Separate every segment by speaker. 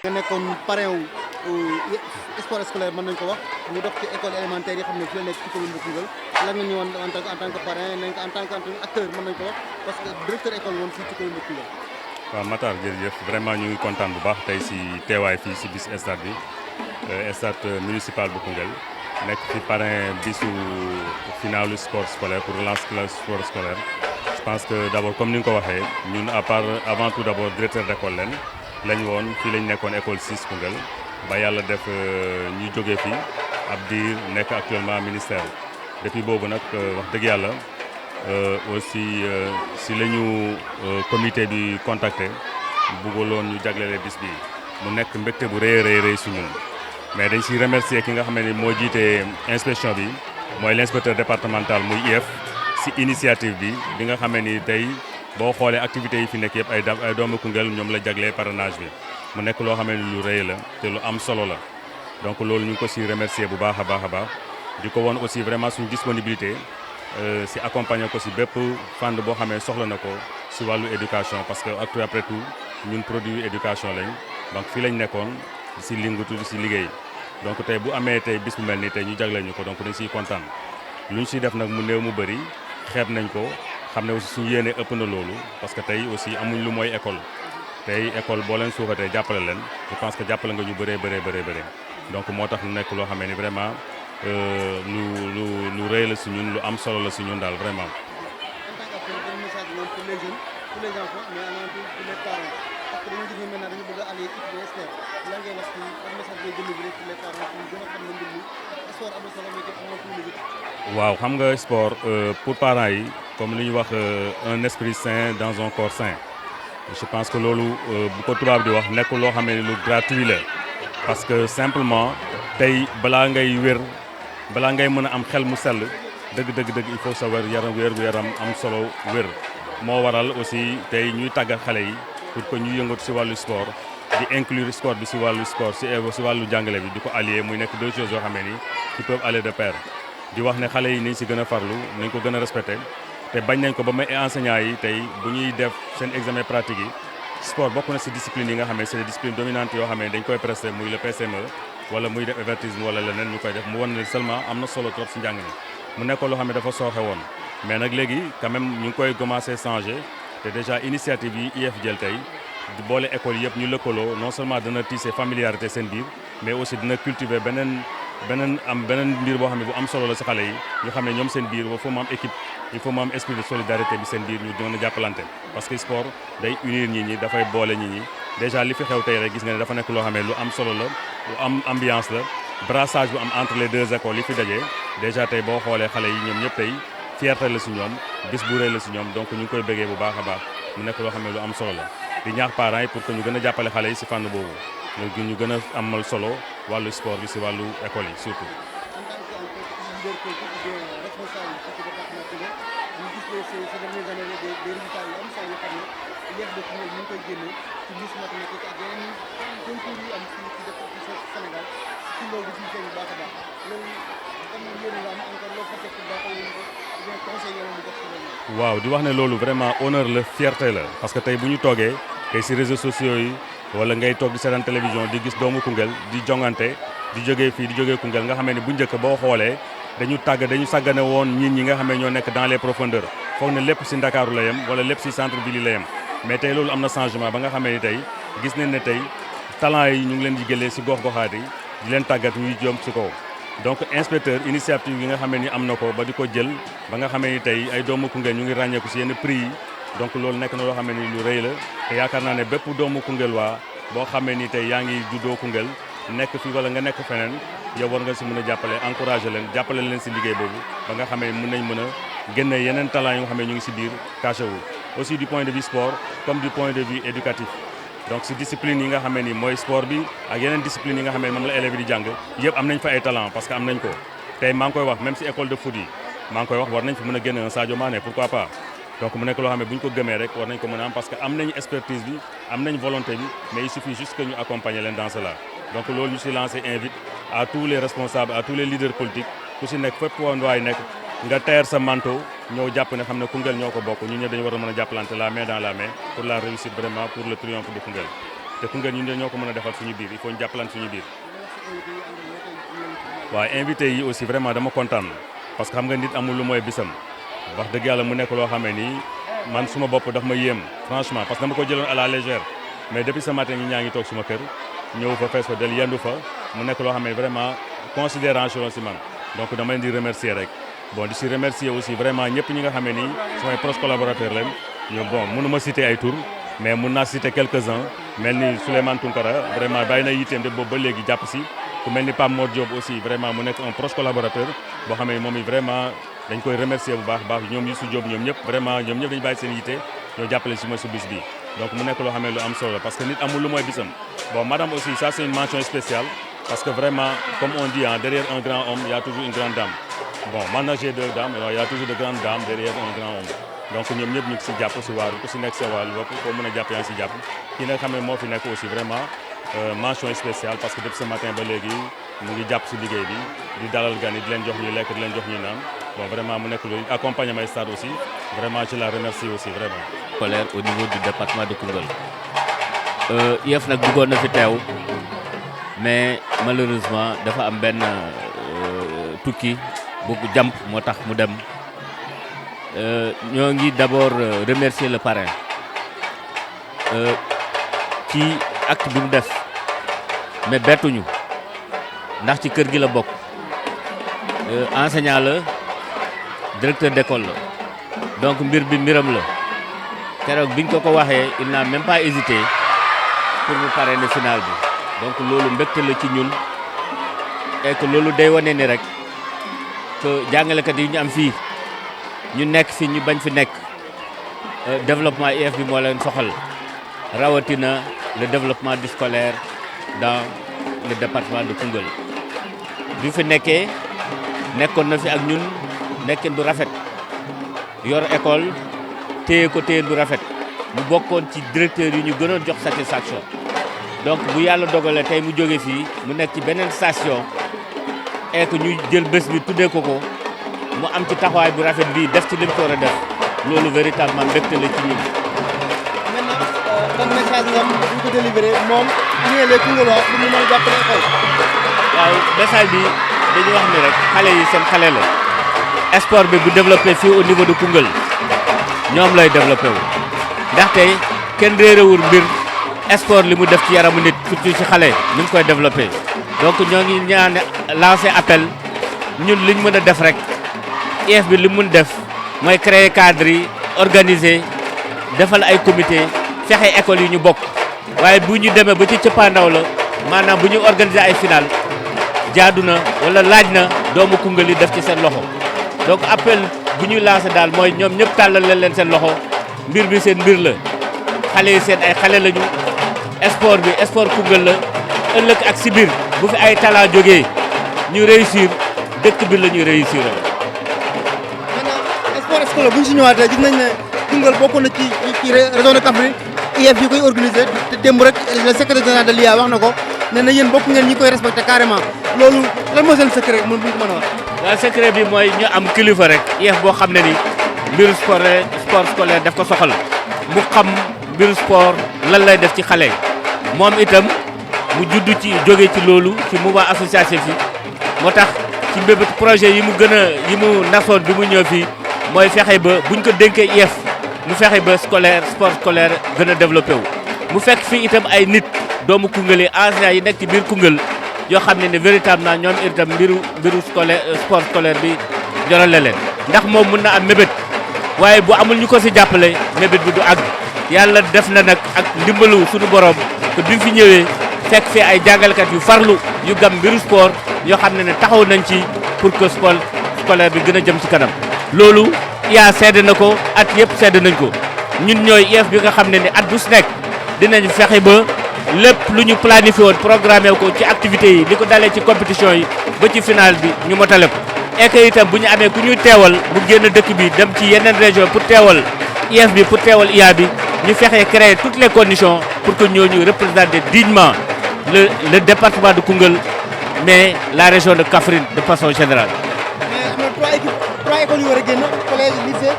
Speaker 1: nga nekkoon parrain wu sport scolaire mën nañu ko wax mu dox ci école élémentaire yi xam ne fi la nekk ci commune bu Koungheul lan nga ñëwoon en tant que parrain en tant que acteur mën nañu ko wax parce que directeur école woon fii ci commune bu Koungheul.
Speaker 2: waaw Matar jërëjëf vraiment ñu ngi kontaan bu baax tey si teewaay fii si bis stade bi stade municipal bu Koungheul nekk fi parrain bisu finalu sport scolaire pour relance le sport scolaire. Je pense que d'abord comme ni nga ko waxee ñun à part avant tout d'abord directeur d'école lañ woon fii lañ nekkoon école 6 Koungheul ba yàlla def ñu jógee fii ab diir nekk actuellement ministère depuis boobu nag wax dëgg yàlla aussi si la ñu comité bi contacté bëggaloon ñu jaglelee bis bi mu nekk mbégte bu rëy su ñun mais dañ si remercier ki nga xam ne moo jiite inspection bi mooy l'inspecteur départemental muy IEF si initiative bi nga xam ne ni tey boo xoolee activités yi fi nekk yëpp ay doomu Koungheul ñoom la jaglee parrainage bi mu nekk loo xam ne lu rëy la te lu am solo la donc loolu ñu ngi ko si remercier bu baax a baax di ko woon aussi vraiment suñu disponibilité si accompagner ko si bépp fànn boo xamee soxla na ko si wàllu éducation parce que après tout ñun produit éducation lañ donc fii lañ nekkoon si lingatu si liggéey donc tey bu amee tey bis bu mel nii tey ñu jagleel ñu ko donc dañ siy kontaan lu ñu siy def nag mu néew mu bëri xeeb nañ ko xam ne aussi suñu yéene ëpp na loolu parce que tey aussi amuñ lu mooy école tey école boo leen suuxatee jàppale leen je pense que jàppale nga ñu bëree donc moo tax lu nekk loo xamee ni vraiment lu rëy la si ñun lu am solo la si ñun daal vraiment.
Speaker 1: En tant qu'acteur ban message moom pour les jeunes pour les enfants mais avant tout pour les parents parce que dañu gis ne maintenant dañu bëgg a aller étudier sport lan ngay wax ci ban message ngay délivrer pour les parents pour ñu gën a xam ne mbir mi sport am na solo mais képp amoo fu mu
Speaker 2: waaw xam nga sport pour parents yi comme li ñuy wax un esprit sain dans un corps sain je pense que loolu bu ko tubaab di wax nekkul loo xam ne lu gratuit la parce que simplement tey balaa ngay wér balaa ngay mën a am xel mu sell dëgg il faut sa wér-gu-yaram am solo wér moo waral aussi tey ñuy tàggat xale yi pour que ñu yëngatu si wàllu sport di inclure sport bi si wàllu sport si wàllu jàngale bi di ko allier muy nekk deux choses yoo xam ne ni qui peuvent aller de pair di wax ne xale yi nañ si gën a farlu nañ ko gën a respecté te bañ nañ ko ba may enseignants yi tey bu ñuy def seen examen pratique yi sport bokk na si discipline yi nga xam ne c'est des disciplines dominantes yoo xam ne dañ koy presté muy le PCME wala muy def athlétisme wala leneen ñu koy def mu wan ne seulement am na solo trop si njàng mi mu nekk loo xam ne dafa sooxe woon mais nag léegi quand même ñu ngi koy commencé changer te déjà initiative yi IEF jël tey di boole école yëpp ñu lëkkaloo non seulement dana tisser familiarité seen biir mais aussi dina cultiver beneen mbir boo xam ne bu am solo la si xale yi ñu xam ne ñoom seen biir il faut mu am équipe il faut mu am esprit de solidarité bi seen biir ñu mën a jàppalante parce que sport day unir nit ñi dafay boole nit ñi déjà li fi xew tey rek gis nga ne dafa nekk loo xam ne lu am solo la lu am ambiance la brassage bu am entre les deux écoles yi fi dajee déjà tey boo xoolee xale yi ñoom ñëpp tey fierté la si ñoom bis bu rëy la si ñoom donc ñu ngi koy bëggee bu baax a baax mu nekk loo xam ne lu am solo la di ñaax parents yi pour que ñu gën a jàppale xale yi si fànn boobu ñu gën a amal solo wàllu sport bi si wàllu école yi surtout. waaw di wax ne loolu vraiment honneur la fierté la parce que tey bu ñu toogee tey si réseaux sociaux yi wala ngay toog di seetaan télévision di gis doomu Koungheul di jongante di jógee fii di jógee Koungheul nga xam ne bu njëkk boo xoolee dañu sàggane woon ñi nga xam ne ñoo nekk dans les profondeurs foog ne lépp si Ndakaaru la yem wala lépp si centre ville la yem mais tey loolu am na changement ba nga xam ne tey gis nañ ne tey talent yi ñu ngi leen di jëlee si gox-goxaat yi di leen tàggat ñuy jom si kaw donc inspecteur initiative yi nga xam ne ni am na ko ba di ko jël ba nga xam ne ni tey ay doomu Koungheul ñu ngi ràññeeku si yenn prix yi donc loolu nekk na loo xam ne ni lu rëy la te yaakaar naa ne bépp doomu Koungheul waa boo xamee ni tey yaa ngi juddoo Koungheul nekk fi wala nga nekk feneen yow war nga si mën a jàppale leen si liggéey boobu ba nga xamee mën nañ mën a génne yeneen talent yi nga xam ne ñu ngi si biir caché wu aussi du point de vue sport comme du point de vue éducatif donc si discipline yi nga xam ne ni mooy sport bi ak yeneen discipline yi nga xam ne moom la élèves yi di jàng yëpp am nañ fa ay talent parce que am nañ ko tey maa ngi koy wax même si école de foot yi maa ngi koy wax war nañ fi mën a génne un Sadio Mané pourquoi pas donc mu nekk loo xam ne bu ñu ko gëmee rek war nañ ko mën a am parce que am nañ expertise bi am nañ volonté bi mais il suffit juste que ñu accompagner leen dans cela donc loolu ñu si lancé invite à tous les responsables à tous les leaders politiques ku si nekk fépp waay nekk nga teer sa manteau ñëw jàpp ne xam ne Koungheul ñoo ko bokk ñun ñëpp dañu war a mën a jàppalante la main dans la main pour la réussite vraiment pour le triomphe de Koungheul te Koungheul ñun ñoo ko mën a defal suñu biir il faut ñu jàppalan suñu biir. waaw invité yi aussi vraiment dama kontaan parce que xam nga nit amul lu mooy bisam wax dëgg yàlla mu nekk loo xamee ni man suma bopp daf ma yéem franchement parce que dama ko jëloon à la légère mais depuis ce matin ñi ñaa ngi toog suma kër ñëw fa fees fa del yendu fa mu nekk loo xam ne vraiment considération si man donc dama leen di remercier rek bon di si remercier aussi vraiment ñëpp ñi nga xam ne nii samay proches collaborateurs lañ ñoom bon mënu ma citer ay tour mais mun naa citer quelques-uns mel ni Souleymane Tounkara vraiment bàyyi na yitteem de boobu ba léegi jàpp si ku mel ni Pape Mor Diop aussi vraiment mu nekk un proche collaborateur boo xam ne moom it vraiment dañ koy remercier bu baax ñoom Youssou Diop ñoom ñëpp vraiment ñoom ñëpp dañu bàyyi seen yitte ñoo jàppale si ma si bis bi donc mu nekk loo xam ne lu am solo la parce que nit amul lu mooy bisam bon madame aussi ça c'est une mention spéciale parce que vraiment comme on dit derrière un grand homme il y a toujours une grande dame bon man j'ai 2 dames il y a toujours de grandes dames derrière un grand homme donc ñoom ñëpp ñu ngi si jàpp si waaru ku si nekk sa wàll bopp koo mën a jàpp yaa ngi si jàpp kii nga xam ne moo fi nekk aussi vraiment mention spéciale parce que depuis ce matin ba léegi mu ngi jàpp si liggéey bi di dalal gan yi di leen jox ñu lekk di leen jox ñu naan bon vraiment mu nekk lu accompagner may stade aussi vraiment je la remercie aussi vraiment.
Speaker 3: Scolaire au niveau du département de Koungheul IEF nag bëggoon na fi teew mais malheureusement dafa am benn tukki bu jàmp moo tax mu dem ñoo ngi d'abord remercier le parrain ci acte bi mu def mais bettuñu ndax ci kër gi la bokk enseignant la directeur d'école la donc mbir bi mbiram la keroog biñ ko waxee il n'a même pas hésité pour mu parrainer final bi donc loolu mbégte la ci ñun et que loolu day wane ni rek que jàngalekat yi ñu am fii ñu nekk fi ñu bañ fi nekk développement IEF bi moo leen soxal rawatina le développement du scolaire dans le département de Koungheul bi fi nekkee nekkoon na fi ak ñun nekkin bu rafet yor école téye ko téye bu rafet mu bokkoon ci directeur yi ñu gënoon jox satisfaction donc bu yàlla dogalee tey mu jóge fii mu nekk ci beneen station et que ñu jël bés bi tuddee ko mu am ci taxawaay bu rafet bii def ci lim ko war a def loolu véritablement mbégte la ci ñun.
Speaker 1: maintenant ban message nga bu ko délivré moom ñëwee les Koungheulais pour ñu mën a jàppale école.
Speaker 3: waaw message bi dañuy wax ni rek xale yi seen xale la sport bi bu développé fii au niveau de Koungheul ñoom lay développé wu ndaxte kenn réerewul mbir sport li mu def ci yaramu nit surtout ci xale ni mu koy développé donc ñoo ngi ñaan lancer appel ñun liñ mën a def rek IEF bi li mun def mooy créer cadre yi organiser defal ay comité fexe école yi ñu bokk waaye bu ñu demee ba ci cëppaandaw la maanaam bu ñu organiser ay final jaadu na wala laaj na doomu Koungheul yi def ci seen loxo donc appel bu ñuy lancé daal mooy ñoom ñëpp tàllal leen seen loxo mbir bi seen mbir la xale yi seen ay xale lañu sport bi sport Koungheul la ëllëg ak si biir bu fi ay talent jógee ñu réussir dëkk bi la ñuy réussir.
Speaker 1: maintenant sport scolaire bu ñu si ñëwaatee gis nañ ne Koungheul bokk na ci région de Kaffrine IEF yi koy organisé te démb rek le secrétaire général de l'IA wax na ko nee na yéen bokk ngeen ñi koy respecté carrément loolu lan mooy seen secret mën bu ñu ko mën a wax.
Speaker 3: waaw secret bi mooy ñu am kilifa rek IEF boo xam ne ni mbiru sport scolaire daf ko soxal mu xam mbiru sport lan lay def ci xale moom itam mu judd ci jóge ci loolu ci mouvement associatif yi moo tax ci mbébét projet yi mu gën a yi mu nasoon bi mu ñëw fii mooy fexe ba buñ ko dénkee IEF mu fexe ba sport scolaire gën a développé wu. mu fekk fii itam ay nit doomu Koungheul yi enseignants yi nekk ci biir Koungheul yoo xam ne véritablement ñoom itam mbiru scolaire sport scolaire bi jorale leen ndax moom mun na am mébét waaye bu amul ñu ko si jàppale mébét bi du àgg yàlla def na nag ak ndimbalu suñu borom que bi fi ñëwee fekk fi ay jàngalekat yu farlu yu gam mbiru sport yoo xam ne taxaw nañ ci pour que sport scolaire bi gën a jëm ci kanam loolu yaa seede na ko at yëpp seede nañ ko ñun ñooy IEF bi nga xam ne at bu si nekk dinañ fexe ba lépp lu ñu planifié woon programmé ko ci activités yi li ko dalee ci compétition yi ba ci final bi ñu motale ko et que itam bu ñu amee ku ñuy teewal mu génn dëkk bi dem ci yeneen région pour teewal IEF bi pour teewal IA bi ñu fexe créer toutes les conditions pour que ñooñu représenter dignement le département de Koungheul mais la région de Kaffrine de façon générale.
Speaker 1: mais am na 3 écoles yu war a génn collège lycée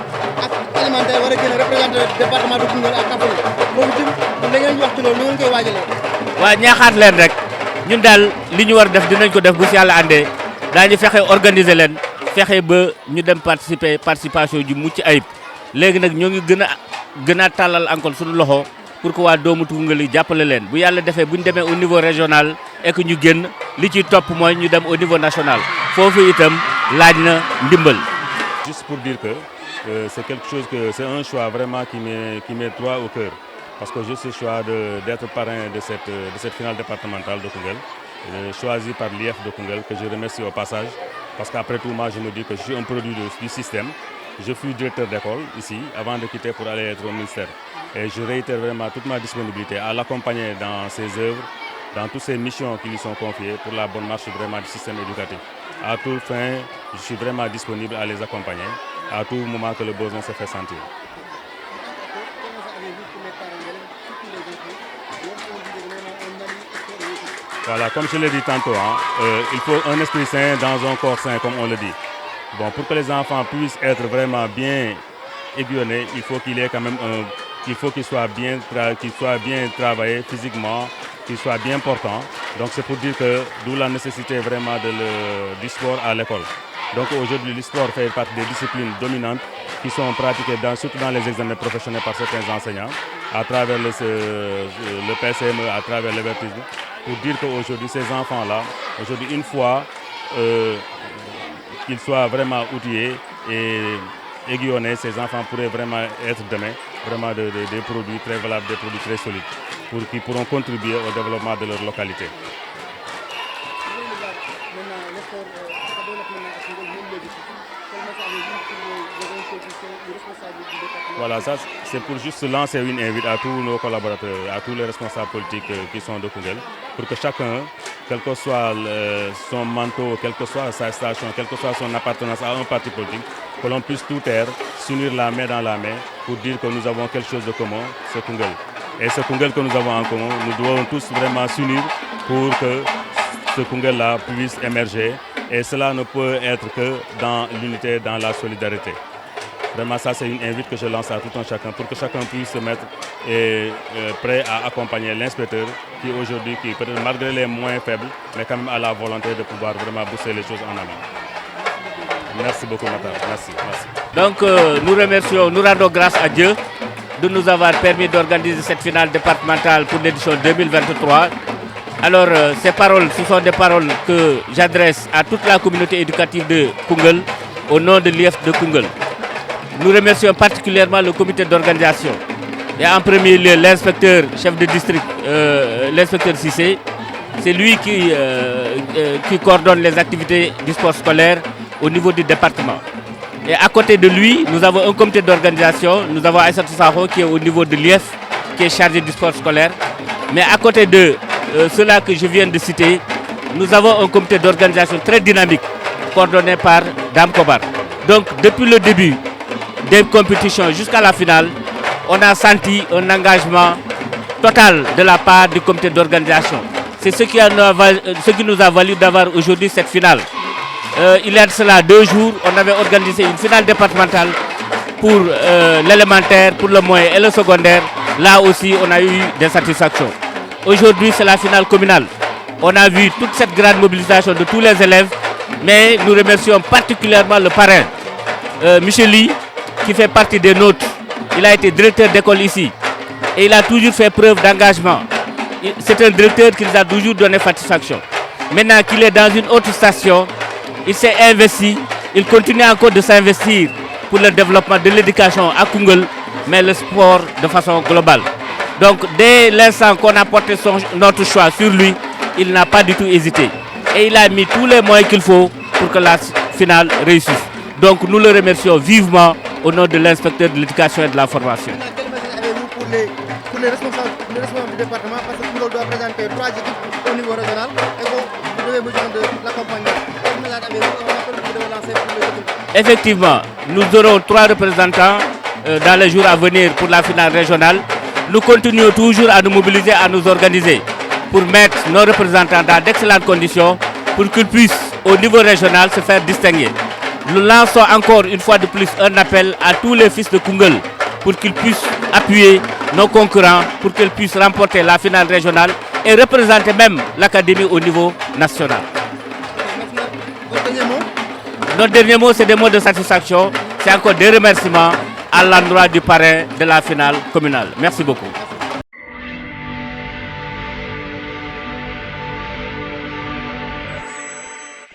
Speaker 1: ak alimentaire war a gën a représenter département de Koungheul ak Kaffrine boobu tim da ngeen wax ci loolu nu ngeen koy waajalee.
Speaker 3: waa ñaaxaat leen rek ñun daal li ñu war def dinañ ko def bu si yàlla àndee daañu fexe organiser leen fexe ba ñu dem participation ju mucc ayib léegi nag ñoo ngi gën a tàllal encore suñu loxo pour que waa doomu Koungheul yi jàppale leen bu yàlla defee bu ñu demee au niveau régional et que ñu génn li ciy topp mooy ñu dem au niveau national foofu itam laaj na ndimbal.
Speaker 2: Juste pour dire que c'est un choix vraiment qui m'est droit au cœur. Parce que juste ce choix d'être parrain de cette finale départementale de Koungheul, choisi par l'IF de Koungheul, que je remercie au passage. Parce qu'après tout, moi je me dis que je suis un produit du système. Je fus directeur d'école ici, avant de quitter pour aller être au ministère. Et je réitère vraiment toute ma disponibilité à l'accompagner dans ses œuvres, dans toutes ces missions qui lui sont confiées pour la bonne marche vraiment du système éducatif. À tout fin, je suis vraiment disponible à les accompagner, à tout moment que le besoin se fait sentir. Voilà, comme je l'ai dit tantôt, il faut un esprit sain dans un corps sain, comme on le dit. Bon, pour que les enfants puissent être vraiment bien aiguillonnés, il faut qu'il ait quand même qu'il soit bien travaillé physiquement, qu'il soit bien portant. Donc c'est pour dire que d'où la nécessité vraiment du sport à l'école. Donc aujourd'hui, le sport fait partie des disciplines dominantes qui sont pratiquées surtout dans les examens professionnels par certains enseignants, à travers le PCME, à travers l'avertissement, pour dire qu'aujourd'hui, ces enfants-là, aujourd'hui, une fois qu'ils soient vraiment outillés et aiguillonnés, ces enfants pourraient vraiment être demain vraiment des produits très valables, des produits très solides, qui pourront contribuer au développement de leur localité. Voilà, ça c'est pour juste lancer une invite à tous nos collaborateurs, à tous les responsables politiques qui sont de Koungheul, pour que chacun, quel que soit son manteau, quelle que soit sa station, quelle que soit son appartenance à un parti politique, que l'on puisse tout taire, s'unir la main dans la main pour dire que nous avons quelque chose de commun, c'est Koungheul. Et ce Koungheul que nous avons en commun, nous devons tous vraiment s'unir pour que ce Koungheul-là puisse émerger. Et cela ne peut être que dans l'unité, dans la solidarité. Vraiment, ça, c'est une invite que je lance à tout un chacun pour que chacun puisse se mettre prêt à accompagner l'inspecteur qui aujourd'hui, peut-être malgré les moyens faibles, mais quand même a la volonté de pouvoir vraiment booster les choses en amont. Merci beaucoup, Matar. Merci.
Speaker 3: Donc, nous rendons grâce à Dieu de nous avoir permis d'organiser cette finale départementale pour l'édition 2023. Alors, ces paroles, ce sont des paroles que j'adresse à toute la communauté éducative de Koungheul au nom de l'IF de Koungheul. Nous remercions particulièrement le comité d'organisation et en premier lieu l'inspecteur chef de district, l'inspecteur Cissé. C'est lui qui coordonne les activités du sport scolaire au niveau du département. Et à côté de lui, nous avons un comité d'organisation, nous avons Aïssatou Sakho qui est au niveau de l'IF, qui est chargé du sport scolaire. Mais à côté de ceux-là que je viens de citer, nous avons un comité d'organisation très dynamique, coordonné par Dame Kobar. Donc depuis le début des compétitions jusqu'à la finale, on a senti un engagement total de la part du comité d'organisation. C'est ce qui nous a valu d'avoir aujourd'hui cette finale. Il y a de cela 2 jours, on avait organisé une finale départementale pour l'élémentaire, pour le moyen et le secondaire. Là aussi, on a eu des satisfactions. Aujourd'hui, c'est la finale communale. On a vu toute cette grande mobilisation de tous les élèves, mais nous remercions particulièrement le parrain, Michel Lee, qui fait partie des nôtres. Il a été directeur d'école ici et il a toujours fait preuve d'engagement. C'est un directeur qui nous a toujours donné satisfaction. Maintenant qu'il est dans une autre station, il s'est investi, il continue encore de s'investir pour le développement de l'éducation à Koungheul, mais le sport de façon globale. Donc dès l'instant qu'on a porté notre choix sur lui, il n'a pas du tout hésité. Et il a mis tous les moyens qu'il faut pour que la finale réussisse. Donc nous le remercions vivement au nom de l'inspecteur de l'éducation et de la formation.
Speaker 1: Pour les responsables du département, parce que Koungheul doit présenter 3 équipes au niveau régional et vous avez besoin de l'accompagnement.
Speaker 3: Effectivement, nous aurons 3 représentants dans les jours à venir pour la finale régionale. Nous continuons toujours à nous mobiliser, à nous organiser pour mettre nos représentants dans d'excellentes conditions pour qu'ils puissent au niveau régional se faire distinguer. nous lançons encore une fois de plus un appel à tous les fils de Koungheul pour qu'ils puissent appuyer nos concurrents, pour qu'ils puissent remporter la finale régionale et représenter même l'académie au niveau national.
Speaker 1: Votre dernier mot?
Speaker 3: Notre dernier mot, c'est des mots de satisfaction. C'est encore des remerciements à l'endroit du parrain de la finale communale. Merci beaucoup.